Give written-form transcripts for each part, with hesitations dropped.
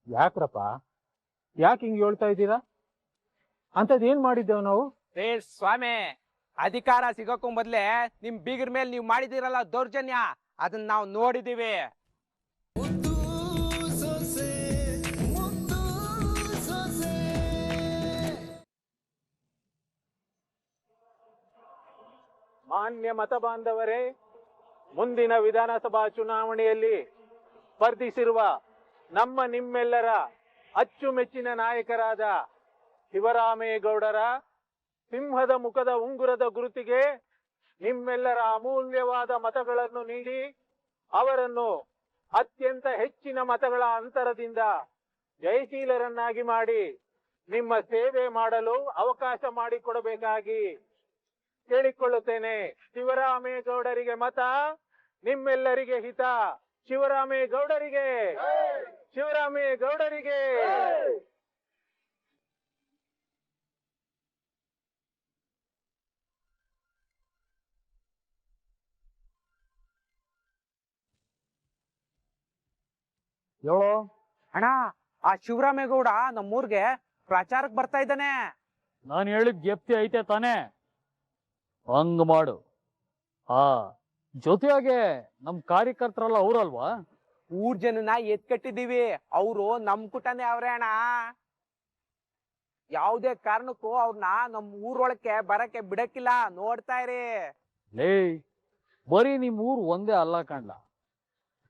ಯಾಕ್ರಪ್ಪ, ಯಾಕೆ ಹಿಂಗ್ ಹೇಳ್ತಾ ಇದ್ದೀರಾ? ಅಂತದೇನ್ ಮಾಡಿದ್ದೇವ್ ನಾವು? ರೇ ಸ್ವಾಮಿ, ಅಧಿಕಾರ ಸಿಗೋಕ್ಕೂ ಮೊದ್ಲೇ ನಿಮ್ ಬೀಗರ ಮೇಲೆ ನೀವು ಮಾಡಿದಿರಲ್ಲ ದೌರ್ಜನ್ಯ, ಅದನ್ನ ನಾವು ನೋಡಿದೀವಿ. ಮಾನ್ಯ ಮತ ಬಾಂಧವರೇ, ಮುಂದಿನ ವಿಧಾನಸಭಾ ಚುನಾವಣೆಯಲ್ಲಿ ಸ್ಪರ್ಧಿಸಿರುವ ನಮ್ಮ ನಿಮ್ಮೆಲ್ಲರ ಅಚ್ಚುಮೆಚ್ಚಿನ ನಾಯಕರಾದ ಶಿವರಾಮೇಗೌಡರ ಸಿಂಹದ ಮುಖದ ಉಂಗುರದ ಗುರುತಿಗೆ ನಿಮ್ಮೆಲ್ಲರ ಅಮೂಲ್ಯವಾದ ಮತಗಳನ್ನು ನೀಡಿ ಅವರನ್ನು ಅತ್ಯಂತ ಹೆಚ್ಚಿನ ಮತಗಳ ಅಂತರದಿಂದ ಜಯಶೀಲರನ್ನಾಗಿ ಮಾಡಿ ನಿಮ್ಮ ಸೇವೆ ಮಾಡಲು ಅವಕಾಶ ಮಾಡಿಕೊಡಬೇಕಾಗಿ ಕೇಳಿಕೊಳ್ಳುತ್ತೇನೆ. ಶಿವರಾಮೇಗೌಡರಿಗೆ ಮತ, ನಿಮ್ಮೆಲ್ಲರಿಗೆ ಹಿತ. ಶಿವರಾಮೇಗೌಡರಿಗೆ, ಶಿವರಾಮೇಗೌಡರಿಗೆ. ಹೇಳೋ ಅಣ್ಣ, ಆ ಶಿವರಾಮೇಗೌಡ ನಮ್ಮೂರ್ಗೆ ಪ್ರಚಾರಕ್ಕೆ ಬರ್ತಾ ಇದ್ದಾನೆ. ನಾನು ಹೇಳಿದ್ ಗೆಪ್ತಿ ಐತೆ ತಾನೇ? ಹಂಗ್ ಮಾಡು. ಜೊತೆಯಾಗೆ ನಮ್ ಕಾರ್ಯಕರ್ತರಲ್ಲ ಅವ್ರಲ್ವಾ? ಊರ್ ಜನನ ಎತ್ಕಟ್ಟಿದೀವಿ, ಅವರು ನಮ್ ಕುಟನೇ ಅವ್ರೆ ಅಣ್ಣ. ಯಾವುದೇ ಕಾರಣಕ್ಕೂ ಅವ್ರನ್ನ ನಮ್ ಊರೊಳಕ್ಕೆ ಬರಕ್ಕೆ ಬಿಡಕ್ಕಿಲ್ಲ, ನೋಡ್ತಾ ಇರಿ. ಲೇ, ಬರೀ ನಿಮ್ ಊರ್ ಒಂದೇ ಅಲ್ಲ ಕಣ್ಲ,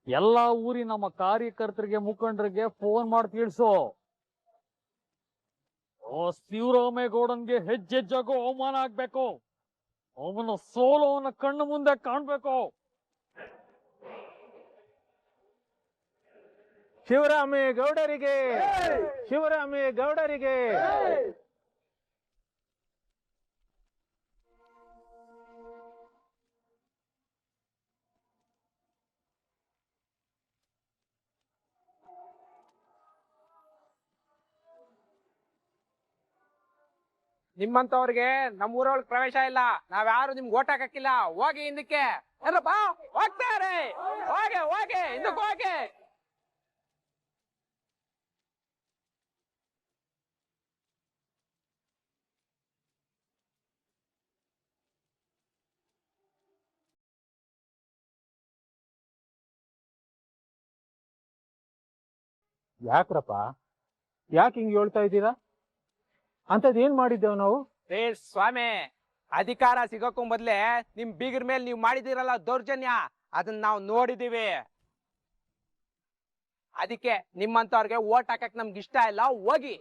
ಎಲ್ಲಾ ಊರಿ ನಮ್ಮ ಕಾರ್ಯಕರ್ತರಿಗೆ ಮುಖಂಡರಿಗೆ ಫೋನ್ ಮಾಡಿ ತಿಳಿಸೋ. ಶಿವರಾಮೇಗೌಡನ್ಗೆ ಹೆಜ್ಜೆಜ್ಜಾಗೂ ಅವಮಾನ ಆಗ್ಬೇಕು, ಅವನ ಸೋಲು ಅವನ ಕಣ್ಣು ಮುಂದೆ ಕಾಣ್ಬೇಕು. ಶಿವರಾಮೇಗೌಡರಿಗೆ, ಶಿವರಾಮೇಗೌಡರಿಗೆ. ನಿಮ್ಮಂತವ್ರಿಗೆ ನಮ್ಮ ಊರೊಳಗೆ ಪ್ರವೇಶ ಇಲ್ಲ, ನಾವ್ಯಾರು ನಿಮ್ಗೆ ಓಟ್ ಹಾಕಕ್ಕಿಲ್ಲ. ಹೋಗಿ ಹಿಂದಕ್ಕೆ. ಎಲ್ಲಪ್ಪ ಹೋಗ್ತಾರೆ, ಹೋಗೆ ಹೋಗೆ ಹಿಂದಕ್ಕೆ ಹೋಗಿ. ಯಾಕ್ರಪ್ಪ, ಯಾಕೆ ಹಿಂಗ್ ಹೇಳ್ತಾ ಇದ್ದೀರಾ? ಅಂತದೇನ್ ಮಾಡಿದ್ದೇವ್ ನಾವು? ರೇ ಸ್ವಾಮಿ, ಅಧಿಕಾರ ಸಿಗೋಕ್ಕೂ ಮೊದ್ಲೇ ನಿಮ್ ಬೀಗರ ಮೇಲೆ ನೀವು ಮಾಡಿದಿರಲ್ಲ ದೌರ್ಜನ್ಯ, ಅದನ್ನ ನಾವು ನೋಡಿದೀವಿ. ಅದಕ್ಕೆ ನಿಮ್ಮಂತವ್ರಿಗೆ ಓಟ್ ಹಾಕಕ್ ನಮ್ಗೆ ಇಷ್ಟ ಇಲ್ಲ. ಹೋಗಿ.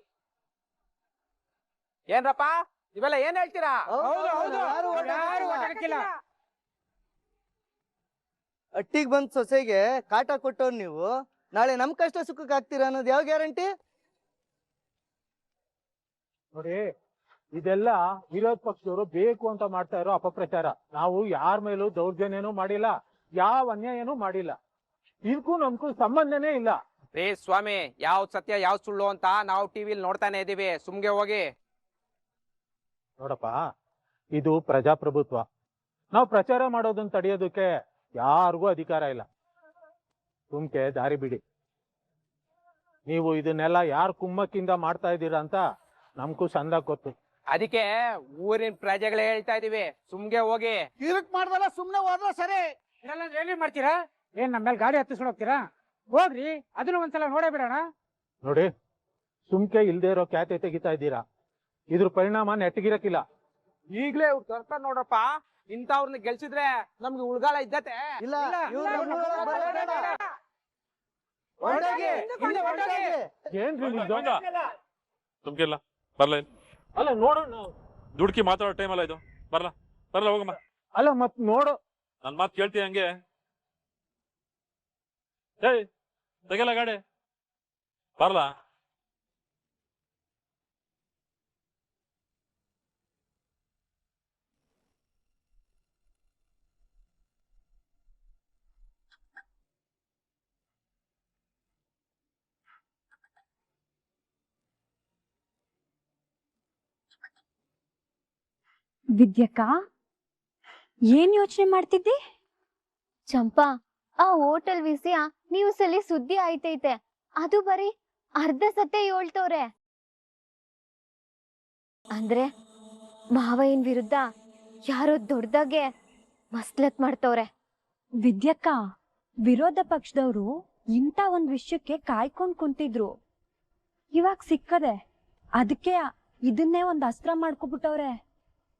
ಏನ್ರಪ್ಪ ಇವೆಲ್ಲ ಏನ್ ಹೇಳ್ತೀರಾ? ಅಟ್ಟಿಗೆ ಬಂದ್ ಸೊಸೆಗೆ ಕಾಟ ಕೊಟ್ಟವ್ರು ನೀವು, ನಾಳೆ ನಮ್ ಕಷ್ಟ ಸುಖಕ್ಕೆ ಆಗ್ತೀರಾ ಅನ್ನೋದು ಯಾವ ಗ್ಯಾರಂಟಿ? ನೋಡಿ, ಇದೆಲ್ಲ ವಿರೋಧ ಪಕ್ಷದವರು ಬೇಕು ಅಂತ ಮಾಡ್ತಾ ಇರೋ ಅಪಪ್ರಚಾರ. ನಾವು ಯಾರ ಮೇಲೂ ದೌರ್ಜನ್ಯನೂ ಮಾಡಿಲ್ಲ, ಯಾವ ಅನ್ಯಾಯನೂ ಮಾಡಿಲ್ಲ. ಇದಕ್ಕೂ ನಮ್ಗೂ ಸಂಬಂಧನೇ ಇಲ್ಲ. ರೇ ಸ್ವಾಮಿ, ಯಾವ್ ಸತ್ಯ ಯಾವ್ ಸುಳ್ಳು ಅಂತ ನಾವು ಟಿವಿಲಿ ನೋಡ್ತಾನೆ ಇದೀವಿ, ಸುಮ್ಗೆ ಹೋಗಿ. ನೋಡಪ್ಪ, ಇದು ಪ್ರಜಾಪ್ರಭುತ್ವ. ನಾವು ಪ್ರಚಾರ ಮಾಡೋದನ್ನ ತಡೆಯೋದಕ್ಕೆ ಯಾರಿಗೂ ಅಧಿಕಾರ ಇಲ್ಲ. ಸುಮ್ಕೆ ದಾರಿ ಬಿಡಿ. ನೀವು ಇದನ್ನೆಲ್ಲ ಯಾರು ಕುಮ್ಮಕ್ಕಿಂದ ಮಾಡ್ತಾ ಇದ್ದೀರಾ ಅಂತ ನಮ್ಗೂ ಚಂದ ಗೊತ್ತು. ಅದಕ್ಕೆ ಊರಿನ ಪ್ರಜೆಗಳೇ ಹೇಳ್ತಾ ಇದೀವಿ, ಸುಮ್ಗೆ ಹೋಗಿ. ತೀರ್ಕ್ ಮಾಡ್ದಲ್ಲ ಸುಮ್ನೆ ಹೋದ್ರ ಸರಿ. ಏನೇನ್ ಮಾಡ್ತೀರಾ? ಏನ್ ನಮ್ಮ ಮೇಲೆ ಗಾಡಿ ಹತ್ತಿಸ್ಕೊಂಡು ಹೋಗ್ತೀರಾ? ಹೋಗ್ರಿ, ಅದನ್ನ ಒಂದ್ಸಲ ನೋಡೇ ಬಿಡೋಣ. ನೋಡಿ, ಸುಮ್ಕೆ ಇಲ್ದೇ ಇರೋ ಖ್ಯಾತೆ ತೆಗಿತಾ ಇದ್ದೀರಾ. ಇದ್ರ ಪರಿಣಾಮ ನೆಟ್ಟಗಿರಕ್ಕಿಲ್ಲ. ಈಗ್ಲೇ ಇವ್ರು ಕರ್ಕೊಂಡ್ ನೋಡ್ರಪ್ಪ, ಇಂಥವ್ರನ್ನ ಗೆಲ್ಸಿದ್ರೆ ನಮ್ಗೆ ಉಳ್ಗಾಲ ಇದ್ದತೆ ಇಲ್ಲ, ಏನ್ರಿ ನಿಮ್ದು? ತುಮ್ಕಿಲ್ಲ ಬರ್ಲ. ಅಲ್ಲ ನೋಡೋಣ. ದುಡ್ಕಿ ಮಾತಾಡೋ ಟೈಮ್ ಅಲ್ಲ ಇದು. ಬರ್ಲ ಬರ್ಲ ಹೋಗಮ್ಮ. ಅಲ್ಲ ಮತ್ ನೋಡು, ನನ್ ಮಾತು ಕೇಳ್ತೀಯ ಹಂಗೆ? ಏಯ್ ತೆಗೆಲ್ಲ ಗಾಡಿ, ಬರ್ಲ. ವಿದ್ಯಕ್ಕ, ಏನ್ ಯೋಚನೆ ಮಾಡ್ತಿದ್ದಿ? ಚಂಪಾ, ಆ ಹೋಟೆಲ್ ವಿಷಯ ನೀವು ಸಲ ಸುದ್ದಿ ಆಯ್ತೈತೆ. ಅದು ಬರೀ ಅರ್ಧ ಸತ್ಯ ಹೇಳ್ತವ್ರೆ. ಅಂದ್ರೆ ಮಾವಯ್ಯನ್ ವಿರುದ್ಧ ಯಾರೋ ದೊಡ್ಡದಾಗೆ ಮಸ್ಲತ್ ಮಾಡ್ತವ್ರೆ. ವಿದ್ಯಕ್ಕ, ವಿರೋಧ ಪಕ್ಷದವರು ಇಂಥ ಒಂದ್ ವಿಷಯಕ್ಕೆ ಕಾಯ್ಕೊಂಡ್ ಕುಂತಿದ್ರು. ಇವಾಗ ಸಿಕ್ಕದೆ, ಅದಕ್ಕೆ ಇದನ್ನೇ ಒಂದ್ ಅಸ್ತ್ರ ಮಾಡ್ಕೊಬಿಟ್ಟವ್ರೆ.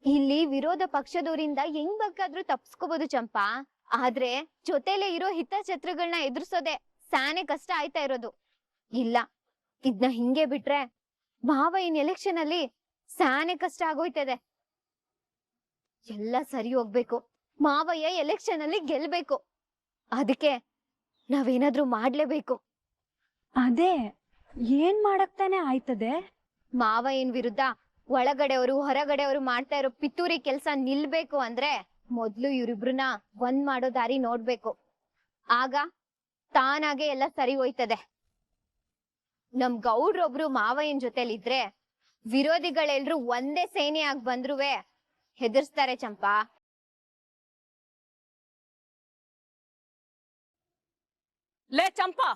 ಇಲ್ಲಿ ವಿರೋಧ ಪಕ್ಷದವರಿಂದ ಹೆಂಗ್ ಬೇಕಾದ್ರೂ ತಪ್ಸ್ಕೋಬಹುದು ಚಂಪಾ. ಆದ್ರೆ ಜೊತೆಲೆ ಇರೋ ಹಿತಶತ್ರುಗಳನ್ನ ಎದುರಿಸೋದೆ ಸಾನೆ ಕಷ್ಟ ಆಯ್ತಾ ಇರೋದು. ಇಲ್ಲ, ಇದ್ನ ಹಿಂಗೆ ಬಿಟ್ರೆ ಮಾವಯ್ಯನ್ ಎಲೆಕ್ಷನ್ ಅಲ್ಲಿ ಸಾನೆ ಕಷ್ಟ ಆಗೋಯ್ತದೆ. ಎಲ್ಲ ಸರಿ ಹೋಗ್ಬೇಕು, ಮಾವಯ್ಯ ಎಲೆಕ್ಷನ್ ಅಲ್ಲಿ ಗೆಲ್ಬೇಕು. ಅದಕ್ಕೆ ನಾವೇನಾದ್ರೂ ಮಾಡ್ಲೇಬೇಕು. ಅದೇ ಏನ್ ಮಾಡಕ್ತಾನೆ ಆಯ್ತದೆ. ಮಾವಯ್ಯನ್ ವಿರುದ್ಧ ಒಳಗಡೆಯವರು ಹೊರಗಡೆಯವರು ಮಾಡ್ತಾ ಇರೋ ಪಿತೂರಿ ಕೆಲ್ಸ ನಿಲ್ಬೇಕು ಅಂದ್ರೆ ಮೊದ್ಲು ಇವ್ರಿಬ್ರನ್ನ ಒಂದ್ ಮಾಡೋ ದಾರಿ ನೋಡ್ಬೇಕು. ಆಗ ತಾನಾಗೆ ಎಲ್ಲ ಸರಿ ಹೋಯ್ತದೆ. ನಮ್ ಗೌಡ್ರೊಬ್ರು ಮಾವಯ್ಯನ್ ಜೊತೆಲಿದ್ರೆ ವಿರೋಧಿಗಳೆಲ್ರು ಒಂದೇ ಸೇನೆಯಾಗಿ ಬಂದ್ರುವೆ ಹೆದರ್ಸ್ತಾರೆ ಚಂಪಾ. ಲೇ ಚಂಪಾ,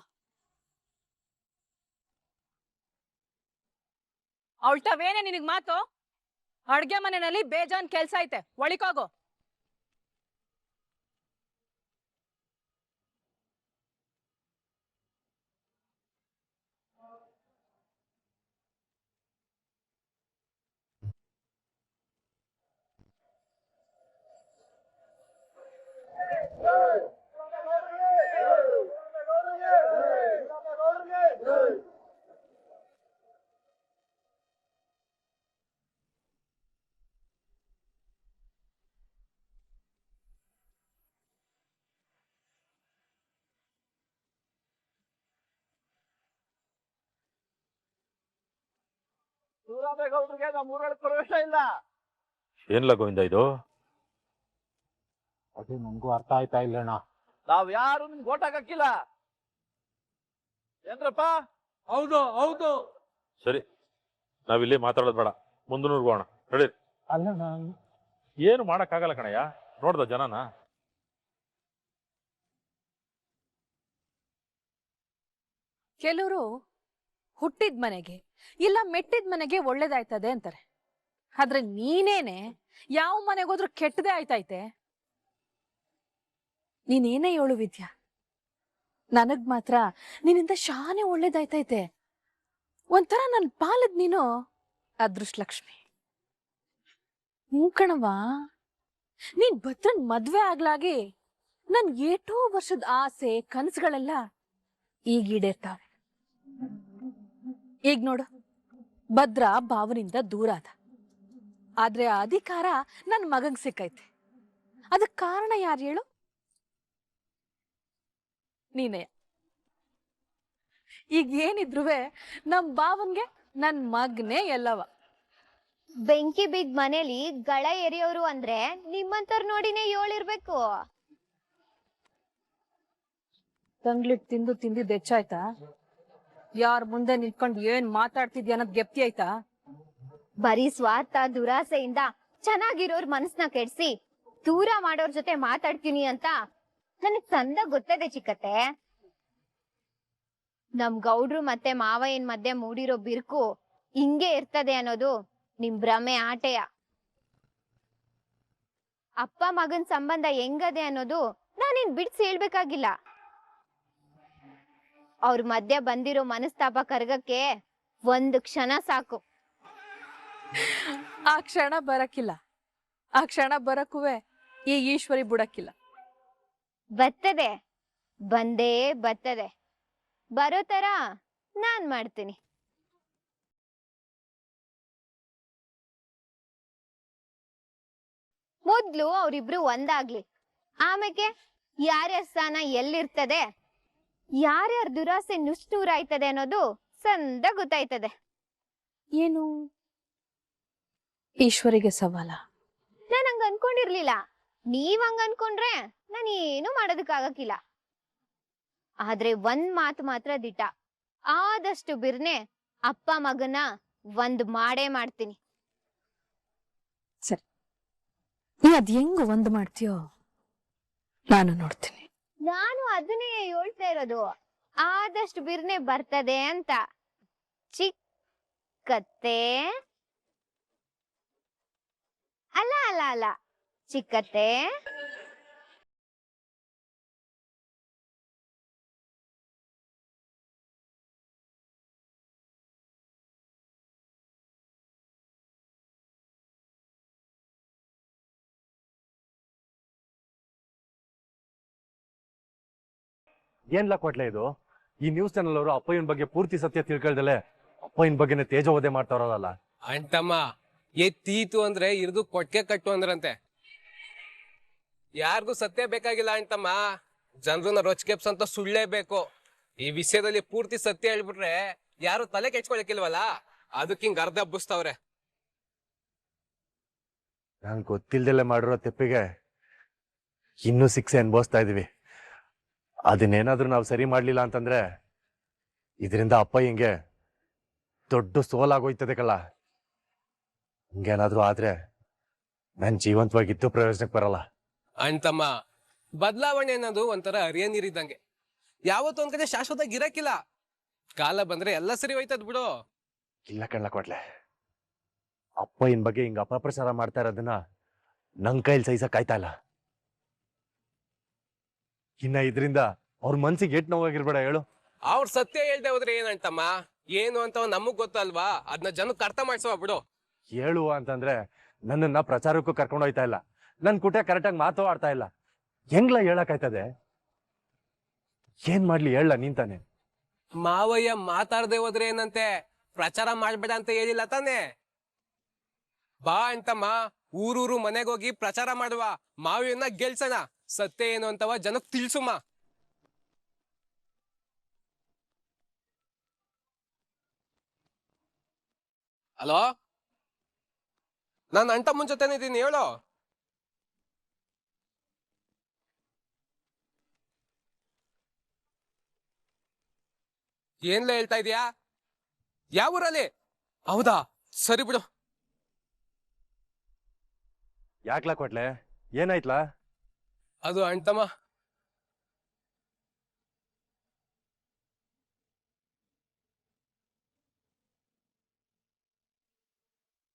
ಅವಳ್ತವೇನೆ ನಿನಗ್ ಮಾತು? ಅಡ್ಗೆ ಮನೆಯಲ್ಲಿ ಬೇಜಾನ್ ಕೆಲ್ಸ ಐತೆ, ಒಳಿಕೋಗು. ಶಿವರಾಮೇಗೌಡ್ರಿಗೆ ನಮ್ಮೂರಲ್ಲಿ ಪ್ರವೇಶ ಇಲ್ಲ. ಏನ್ಲ ಗೋವಿಂದ ಇದು? ಅದು ನನ್ಗೂ ಅರ್ಥ ಆಯ್ತಾ ಇಲ್ಲಣ್ಣ. ನಾವ್ ಯಾರು ನಿಮ್ಗೆ ಓಟ್ ಹಾಕಕ್ಕಿಲ್ಲ ಏನ್ರಪ್ಪ? ಹೌದು ಹೌದು. ಸರಿ, ನಾವಿಲ್ಲಿ ಮಾತಾಡೋದು ಬೇಡ, ಮುಂದೂರ್ಗೆ ಹೋಗೋಣ. ನಡಿ. ಅಲ್ಲಣ್ಣ, ಏನು ಮಾಡಕ್ಕಾಗಲ್ಲ ಕಣಯ್ಯ, ನೋಡ್ದ ಜನನ. ಕೆಲವರು ಹುಟ್ಟಿದ ಮನೆಗೆ ಇಲ್ಲ ಮೆಟ್ಟಿದ ಮನೆಗೆ ಒಳ್ಳೇದಾಯ್ತದೆ ಅಂತಾರೆ. ಆದ್ರೆ ನೀನೇನೆ ಯಾವ ಮನೆಗೋದ್ರೂ ಕೆಟ್ಟದೇ ಆಯ್ತೈತೆ. ನೀನೇನೇ ಹೇಳು ವಿದ್ಯಾ, ನನಗ್ ಮಾತ್ರ ನಿನ್ನಿಂದ ಶಾನೆ ಒಳ್ಳೇದಾಯ್ತೈತೆ. ಒಂಥರ ನನ್ ಪಾಲದ್ ನೀನು ಅದೃಷ್ಟಲಕ್ಷ್ಮಿ. ಕಣವಾ, ನೀನ್ ಭದ್ರನ್ ಮದ್ವೆ ಆಗ್ಲಾಗಿ ನನ್ ಏಟೋ ವರ್ಷದ ಆಸೆ ಕನಸುಗಳೆಲ್ಲ ಈಗ ಈಡೇರ್ತಾವೆ. ಈಗ ನೋಡು, ಭದ್ರ ಭಾವನಿಂದ ದೂರ ಆದ, ಆದ್ರೆ ಆ ಅಧಿಕಾರ ನನ್ ಮಗಂಗ್ ಸಿಕ್ಕೈತೆ. ಅದಕ್ ಕಾರಣ ಯಾರು ಹೇಳು? ನೀನೇ. ಈಗ ಏನಿದ್ರುವೆ ನಮ್ ಭಾವನ್ಗೆ ನನ್ ಮಗನೇ ಎಲ್ಲವ. ಬೆಂಕಿ ಬಿದ್ದ ಮನೇಲಿ ಗಳ ಎರಿಯೋರು ಅಂದ್ರೆ ನಿಮ್ಮಂತವ್ರು ನೋಡಿನೇ ಹೇಳಿರ್ಬೇಕು. ತಂಗ್ಲಿಟ್ ತಿಂದು ತಿಂದಿದ್ದು ಹೆಚ್ಚಾಯ್ತಾ? ಯಾರ್ ಮುಂದೆ ನಿಂತ್ಕೊಂಡು ಏನ್ ಮಾತಾಡ್ತಿದ್ಯ ಅನ್ನೋದ್ ಗೆಪ್ತಿ ಆಯ್ತಾ? ಬರೀ ಸ್ವಾರ್ಥ ದುರಾಸೆಯಿಂದ ಚೆನ್ನಾಗಿರೋರ್ ಮನಸ್ನ ಕೆಡ್ಸಿ ದೂರ ಮಾಡೋರ್ ಜೊತೆ ಮಾತಾಡ್ತೀನಿ ಅಂತ ನನಗ್ ಚಂದ ಗೊತ್ತದೆ ಚಿಕ್ಕತ್ತೆ. ನಮ್ ಗೌಡ್ರು ಮತ್ತೆ ಮಾವಯ್ಯನ್ ಮಧ್ಯೆ ಮೂಡಿರೋ ಬಿರ್ಕು ಹಿಂಗೆ ಇರ್ತದೆ ಅನ್ನೋದು ನಿಮ್ ಭ್ರಮೆ ಆಟೆಯ. ಅಪ್ಪ ಮಗನ್ ಸಂಬಂಧ ಹೆಂಗದೆ ಅನ್ನೋದು ನಾನೇನ್ ಬಿಡ್ಸಿ ಹೇಳ್ಬೇಕಾಗಿಲ್ಲ. ಅವ್ರ ಮಧ್ಯೆ ಬಂದಿರೋ ಮನಸ್ತಾಪ ಕರ್ಗಕ್ಕೆ ಒಂದು ಕ್ಷಣ ಸಾಕು. ಆ ಕ್ಷಣ ಬರಕ್ಕಿಲ್ಲ, ಆ ಕ್ಷಣ ಬರಕ್ಕುವೆ ಈ ಈಶ್ವರಿ ಬಿಡಕ್ಕಿಲ್ಲ. ಬರ್ತದೆ, ಬಂದೇ ಬರ್ತದೆ. ಬರೋ ತರ ನಾನ್ ಮಾಡ್ತೀನಿ. ಮೊದ್ಲು ಅವ್ರಿಬ್ರು ಒಂದಾಗ್ಲಿ, ಆಮೇಲೆ ಯಾರ್ಯಾರ ಸ್ಥಾನ ಎಲ್ಲಿರ್ತದೆ, ಯಾರ್ಯಾರ ದುರಾಸೆ ನುಷ್ಟೂರಾಯ್ತದೆ ಅನ್ನೋದು ಸಂದ ಗೊತ್ತಾಯ್ತದೆ. ಏನು ಈಶ್ವರಿಗೆ ಸವಾಲ? ನಾನ್ ಹಂಗ ಅನ್ಕೊಂಡಿರ್ಲಿಲ್ಲ. ನೀವ್ ಹಂಗ ಅನ್ಕೊಂಡ್ರೆ ನಾನು ಏನು ಮಾಡೋದಕ್ಕಾಗಕ್ಕಿಲ್ಲ. ಆದ್ರೆ ಒಂದ್ ಮಾತು ಮಾತ್ರ ದಿಟ, ಆದಷ್ಟು ಬಿರ್ನೆ ಅಪ್ಪ ಮಗನ ಒಂದ್ ಮಾಡೇ ಮಾಡ್ತೀನಿ. ಸರಿ, ನೀ ಅದ್ ಹೆಂಗ ಒಂದ್ ಮಾಡ್ತೀಯೋ ನಾನು ನೋಡ್ತೀನಿ. ನಾನು ಅದನ್ನೇ ಹೇಳ್ತಾ ಇರೋದು, ಆದಷ್ಟು ಬಿರ್ನೆ ಬರ್ತದೆ ಅಂತ. ಚಿಕ್ಕತ್ತೆ ಅಲ್ಲ ಅಲ್ಲ ಅಲ್ಲ ಚಿಕ್ಕತ್ತೆ ಏನ್ಲ ಕೊಟ್ಲೆ ಇದು? ಈ ನ್ಯೂಸ್ ಚಾನಲ್ ಅವರು ಅಪ್ಪಯ್ಯನ ಬಗ್ಗೆ ಪೂರ್ತಿ ಸತ್ಯ ತಿಳ್ಕೊಳ್ದಲೆ ಅಪ್ಪಯ್ಯನ ಬಗ್ಗೆನೇ ತೇಜೋವಧೆ ಮಾಡ್ತಾರಲ್ಲ. ಅಂತಮ್ಮ ಎತ್ತೀತು ಅಂದ್ರೆ ಇರ್ದು ಕೊಟ್ಕೆ ಕಟ್ಟು ಅಂದ್ರಂತೆ. ಯಾರಿಗೂ ಸತ್ಯ ಬೇಕಾಗಿಲ್ಲ ಅಂತಮ್ಮ, ಜನರನ್ನ ರೊಚ್ಕೆಪ್ಸ್ ಅಂತ ಸುಳ್ಳೇಬೇಕು. ಈ ವಿಷಯದಲ್ಲಿ ಪೂರ್ತಿ ಸತ್ಯ ಹೇಳ್ಬಿಟ್ರೆ ಯಾರು ತಲೆ ಕೆಚ್ಕೊಳಕಿಲ್ವಲ್ಲ, ಅದಕ್ಕೆ ಹಿಂಗ್ ಅರ್ಧ ಹಬ್ಬಿಸ್ತವ್ರೆ. ನಂಗೆ ಗೊತ್ತಿಲ್ದೆಲ್ಲ ಮಾಡಿರೋ ತೆಪ್ಪಿಗೆ ಇನ್ನೂ ಶಿಕ್ಷೆ ಅನುಭವಿಸ್ತಾ ಇದೀವಿ. ಅದನ್ನೇನಾದ್ರೂ ನಾವು ಸರಿ ಮಾಡ್ಲಿಲ್ಲ ಅಂತಂದ್ರೆ ಇದರಿಂದ ಅಪ್ಪಯ್ಯಂಗೆ ದೊಡ್ಡ ಸೋಲಾಗೋಯ್ತದೆ ಕಲ್ಲ. ಹಿಂಗೇನಾದ್ರೂ ಆದ್ರೆ ನನ್ ಜೀವಂತವಾಗಿದ್ದು ಪ್ರಯೋಜನಕ್ಕೆ ಬರಲ್ಲ. ಅಂತಮ್ಮ ಬದಲಾವಣೆ ಅನ್ನೋದು ಒಂಥರ ಹರಿಯ ನೀರಿದ್ದಂಗೆ, ಯಾವತ್ತೂ ಒಂದ್ ಕಡೆ ಶಾಶ್ವತ ಗಿರಕಿಲ್ಲ. ಕಾಲ ಬಂದ್ರೆ ಎಲ್ಲ ಸರಿ ಹೋಯ್ತದ್ ಬಿಡು. ಇಲ್ಲ ಕಣ್ಣ ಕೊಟ್ಲೆ, ಅಪ್ಪಯ್ಯನ ಬಗ್ಗೆ ಹಿಂಗ ಅಪಪ್ರಚಾರ ಮಾಡ್ತಾ ಇರೋದನ್ನ ನನ್ ಕೈಲಿ ಸಹಿಸಕ್ ಆಯ್ತಾ ಇಲ್ಲ. ಇನ್ನ ಇದರಿಂದ ಅವ್ರ ಮನ್ಸಿಗೆ ಏಟ್ ನೋವಾಗಿರ್ಬೇಡ ಹೇಳು. ಅವ್ರ ಸತ್ಯ ಹೇಳ್ದೆ ಹೋದ್ರೆ ಏನಂತಮ್ಮ, ಏನು ಅಂತ ನಮಗ್ ಗೊತ್ತಲ್ವಾ, ಅದನ್ನ ಜನಕ್ಕೆ ಅರ್ಥ ಮಾಡ್ಸವ ಬಿಡು. ಹೇಳುವ ಅಂತಂದ್ರೆ ನನ್ನನ್ನ ಪ್ರಚಾರಕ್ಕೂ ಕರ್ಕೊಂಡು ಹೋಯ್ತಾ ಇಲ್ಲ, ನನ್ ಕುಟೆ ಕರೆಕ್ಟಾಗಿ ಮಾತು ಆಡ್ತಾ ಇಲ್ಲ. ಹೆಂಗ್ಲ ಹೇಳಕ್ಕಾಯ್ತದೆ? ಏನ್ ಮಾಡ್ಲಿ ಹೇಳ ನೀನ್ ತಾನೆ. ಮಾವಯ್ಯ ಮಾತಾಡ್ದೆ ಹೋದ್ರೆ ಏನಂತೆ, ಪ್ರಚಾರ ಮಾಡ್ಬೇಡ ಅಂತ ಹೇಳಿಲ್ಲ ತಾನೆ. ಬಾ ಅಂತಮ್ಮ, ಊರೂರು ಮನೆಗೋಗಿ ಪ್ರಚಾರ ಮಾಡುವ, ಮಾವಯ್ಯನ ಗೆಲ್ಸೋಣ, ಸತ್ಯ ಏನು ಅಂತವ ಜನಕ್ ತಿಳ್ಸುಮ್ಮ. ಹಲೋ, ನಾನು ಅಂಟಮ್ಮನ ಜೊತೆನೇ ಇದ್ದೀನಿ, ಹೇಳು. ಏನ್ಲ ಹೇಳ್ತಾ ಇದೀಯಾ? ಯಾವ ಊರಲ್ಲಿ? ಹೌದಾ, ಸರಿ ಬಿಡು. ಯಾಕ್ಲಾ ಕೊಟ್ಲೆ, ಏನಾಯ್ತ್ಲಾ? ಅದು ಅಣ್ತಮ್ಮ